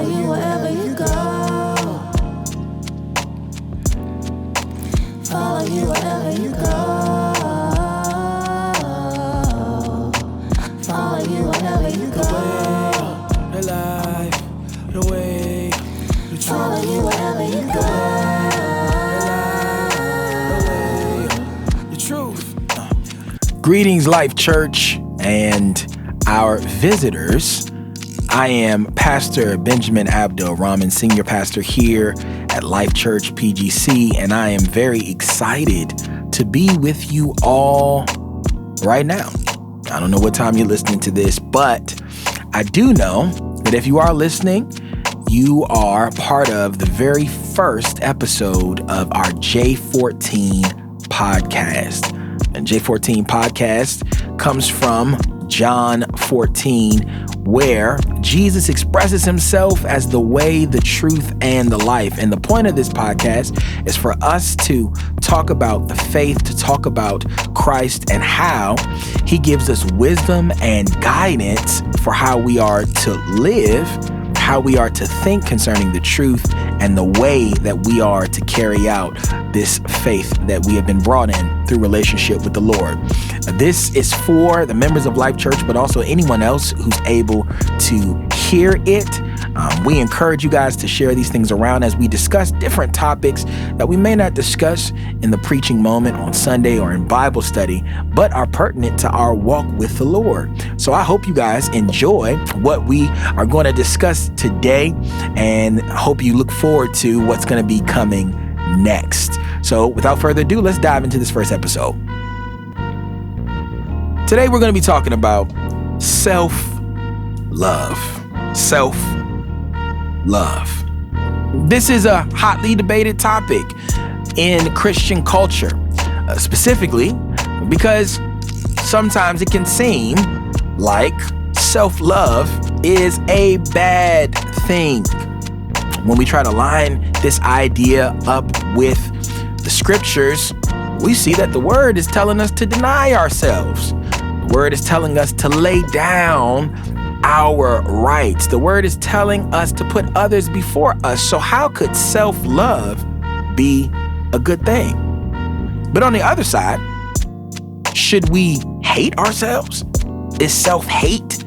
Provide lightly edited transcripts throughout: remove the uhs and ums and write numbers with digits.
you wherever you go. Follow you wherever you go. Follow you wherever you go. The life, the way, the truth. Follow you wherever you go. The truth. Greetings, Life Church, and our visitors. I am Pastor Benjamin Abdel-Rahman, Senior Pastor here at Life Church PGC, and I am very excited to be with you all right now. I don't know what time you're listening to this, but I do know that if you are listening, you are part of the very first episode of our J14 Podcast. And J14 Podcast comes from John 14, where Jesus expresses himself as the way, the truth, and the life. And the point of this podcast is for us to talk about the faith, to talk about Christ and how he gives us wisdom and guidance for how we are to live, how we are to think concerning the truth, and the way that we are to carry out this faith that we have been brought in through relationship with the Lord. This is for the members of Life Church, but also anyone else who's able to hear it. We encourage you guys to share these things around as we discuss different topics that we may not discuss in the preaching moment on Sunday or in Bible study, but are pertinent to our walk with the Lord. So I hope you guys enjoy what we are going to discuss today, and hope you look forward to what's going to be coming next. So without further ado, let's dive into this first episode. Today we're going to be talking about self-love. Self-love. This is a hotly debated topic in Christian culture, specifically because sometimes it can seem like self-love is a bad thing. When we try to line this idea up with the scriptures, we see that the word is telling us to deny ourselves. The word is telling us to lay down our rights. The word is telling us to put others before us. So how could self-love be a good thing? But on the other side, should we hate ourselves? Is self-hate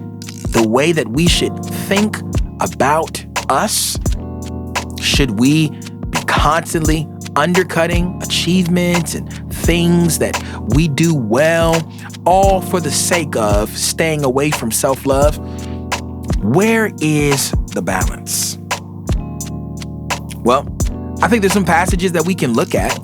the way that we should think about us? Should we be constantly undercutting achievements and things that we do well, all for the sake of staying away from self-love? Where is the balance? Well, I think there's some passages that we can look at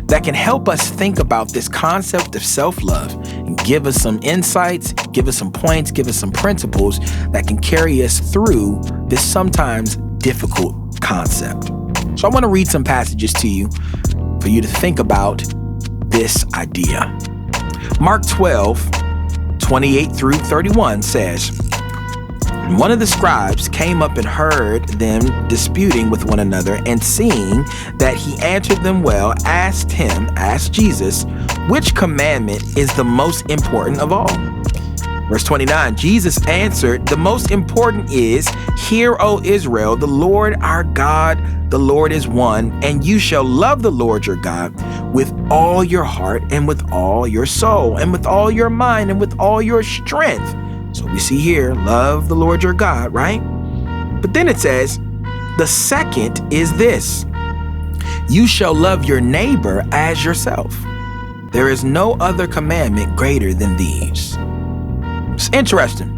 that can help us think about this concept of self-love and give us some insights, give us some points, give us some principles that can carry us through this sometimes difficult concept. So I want to read some passages to you for you to think about this idea. Mark 12:28-31 says, "And one of the scribes came up and heard them disputing with one another, and seeing that he answered them well, asked Jesus, which commandment is the most important of all?" Verse 29, Jesus answered, "The most important is, Hear, O Israel, the Lord our God, the Lord is one, and you shall love the Lord your God with all your heart and with all your soul and with all your mind and with all your strength." So we see here, love the Lord your God, right? But then it says, the second is this, you shall love your neighbor as yourself. There is no other commandment greater than these. It's interesting.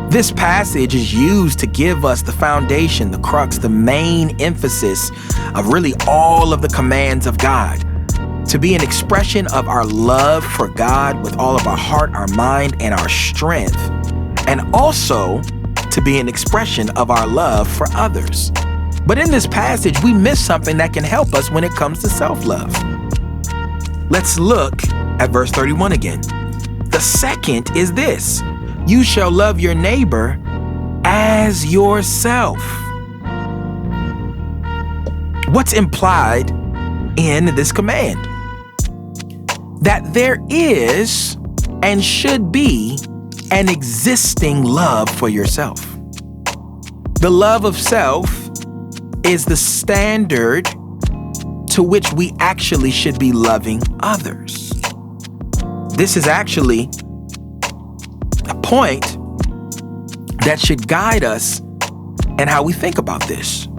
This passage is used to give us the foundation, the crux, the main emphasis of really all of the commands of God, to be an expression of our love for God with all of our heart, our mind, and our strength, and also to be an expression of our love for others. But in this passage, we miss something that can help us when it comes to self-love. Let's look at verse 31 again. The second is this, you shall love your neighbor as yourself. What's implied in this command? That there is and should be an existing love for yourself. The love of self is the standard to which we actually should be loving others. This is actually a point that should guide us in how we think about this.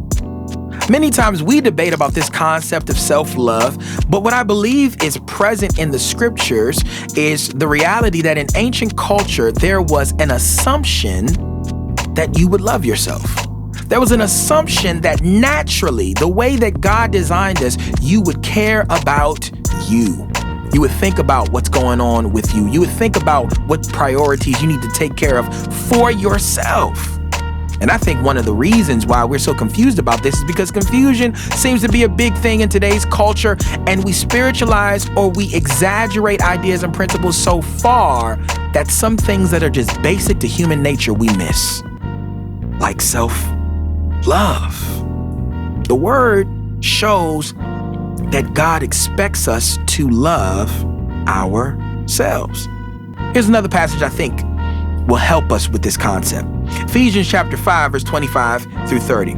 Many times we debate about this concept of self-love, but what I believe is present in the scriptures is the reality that in ancient culture, there was an assumption that you would love yourself. There was an assumption that naturally, the way that God designed us, you would care about you. You would think about what's going on with you. You would think about what priorities you need to take care of for yourself. And I think one of the reasons why we're so confused about this is because confusion seems to be a big thing in today's culture, and we spiritualize or we exaggerate ideas and principles so far that some things that are just basic to human nature we miss, like self-love. The word shows that God expects us to love ourselves. Here's another passage I think will help us with this concept. Ephesians chapter 5, verse 25 through 30.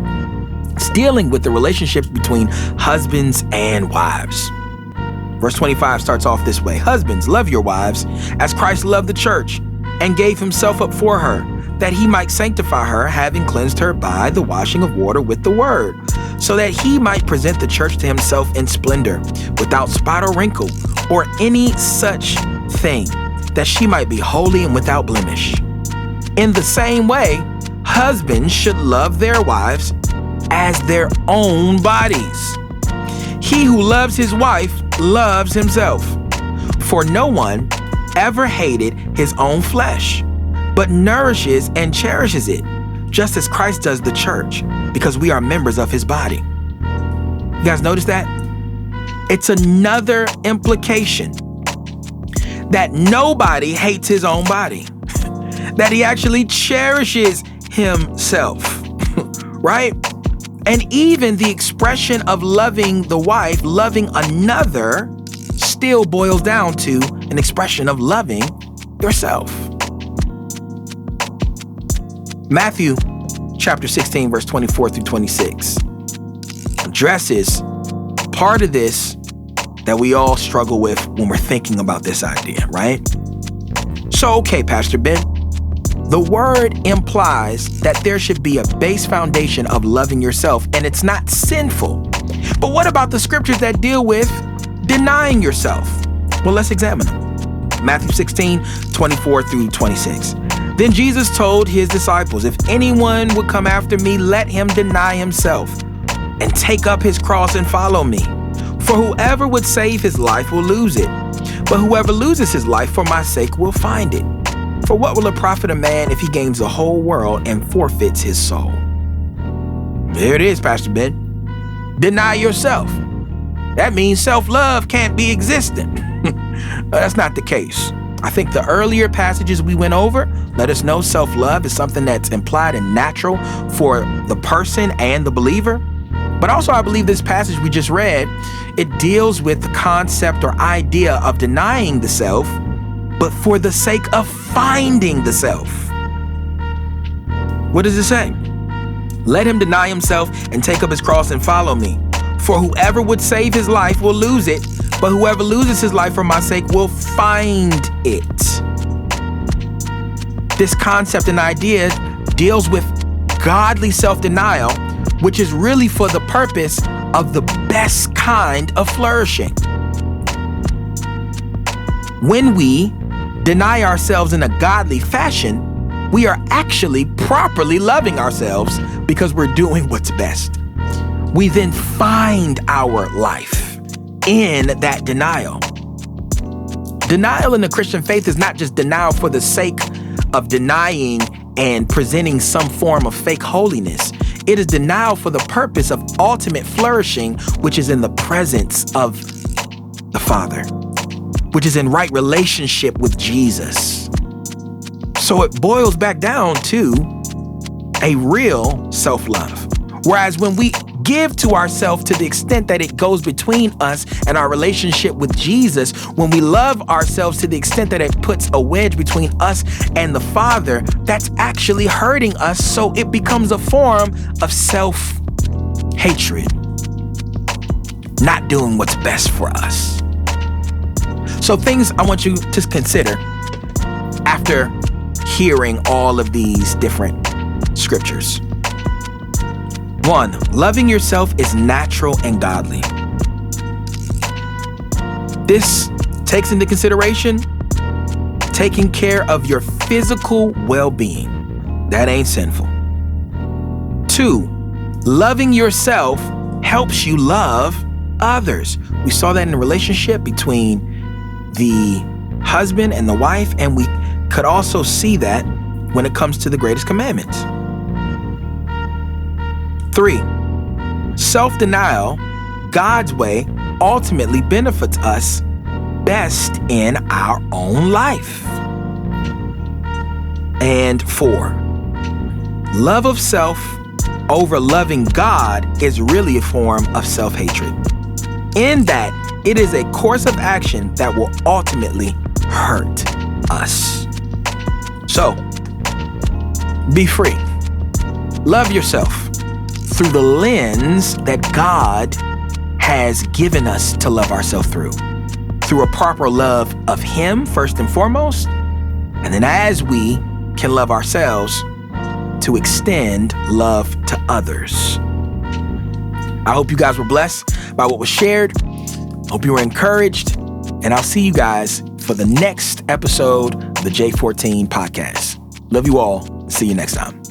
It's dealing with the relationships between husbands and wives. Verse 25 starts off this way. Husbands, love your wives as Christ loved the church and gave himself up for her, that he might sanctify her, having cleansed her by the washing of water with the word, so that he might present the church to himself in splendor, without spot or wrinkle, or any such thing, that she might be holy and without blemish. In the same way, husbands should love their wives as their own bodies. He who loves his wife loves himself. For no one ever hated his own flesh, but nourishes and cherishes it, just as Christ does the church, because we are members of his body. You guys notice that? It's another implication that nobody hates his own body, that he actually cherishes himself, right? And even the expression of loving the wife, loving another, still boils down to an expression of loving yourself. Matthew chapter 16, verse 24 through 26 addresses part of this that we all struggle with when we're thinking about this idea, right? So, okay, Pastor Ben, the word implies that there should be a base foundation of loving yourself, and it's not sinful. But what about the scriptures that deal with denying yourself? Well, let's examine them. Matthew 16, 24 through 26. Then Jesus told his disciples, if anyone would come after me, let him deny himself and take up his cross and follow me. For whoever would save his life will lose it, but whoever loses his life for my sake will find it. For what will it profit a man if he gains the whole world and forfeits his soul? There it is, Pastor Ben. Deny yourself. That means self-love can't be existent. That's not the case. I think the earlier passages we went over let us know self-love is something that's implied and natural for the person and the believer. But also, I believe this passage we just read, it deals with the concept or idea of denying the self, but for the sake of finding the self. What does it say? Let him deny himself and take up his cross and follow me. For whoever would save his life will lose it, but whoever loses his life for my sake will find it. This concept and idea deals with godly self-denial, which is really for the purpose of the best kind of flourishing. When we deny ourselves in a godly fashion, we are actually properly loving ourselves because we're doing what's best. We then find our life in that denial. Denial in the Christian faith is not just denial for the sake of denying and presenting some form of fake holiness. It is denial for the purpose of ultimate flourishing, which is in the presence of the Father, which is in right relationship with Jesus. So it boils back down to a real self-love. Whereas when we give to ourselves to the extent that it goes between us and our relationship with Jesus, when we love ourselves to the extent that it puts a wedge between us and the Father, that's actually hurting us. So it becomes a form of self-hatred, not doing what's best for us. So things I want you to consider after hearing all of these different scriptures. 1, loving yourself is natural and godly. This takes into consideration taking care of your physical well-being. That ain't sinful. 2, loving yourself helps you love others. We saw that in the relationship between the husband and the wife, and we could also see that when it comes to the greatest commandments. 3, self-denial, God's way, ultimately benefits us best in our own life. And 4, love of self over loving God is really a form of self-hatred, in that it is a course of action that will ultimately hurt us. So, be free. Love yourself through the lens that God has given us to love ourselves through a proper love of Him first and foremost, and then as we can love ourselves, to extend love to others. I hope you guys were blessed by what was shared. Hope you were encouraged, and I'll see you guys for the next episode of the J14 Podcast. Love you all. See you next time.